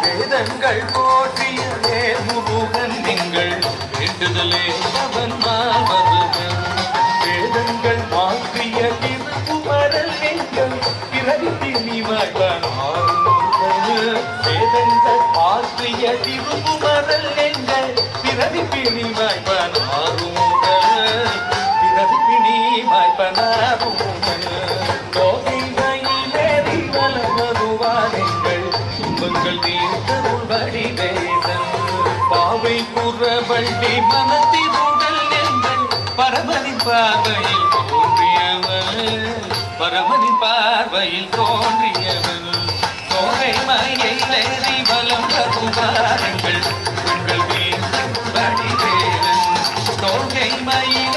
வேதங்கள் போற்றிய முருகன் நீங்கள் வேண்டுதலே அவன் மாவருகன் வேதங்கள் மாற்றிய திருப்புமரல் நீங்கள் பிறவித்தினிவாய் வேதங்கள் மாற்றிய திருப்புமரல் நீங்கள் பிறவிப்பினிவாய் பனாருங்கள் பிறவிப்பினிவாய் பனாருங்கள் பாவை புறவள்ளி மனத்திருடல் எங்கள் பரமனின் பார்வையில் தோன்றியவன் பரமனின் பார்வையில் தோன்றியவன் தோகை மயிலேறி பலம் தருவார்கள் உங்கள் வீட்டு வடிவேலன் தோகை மயில்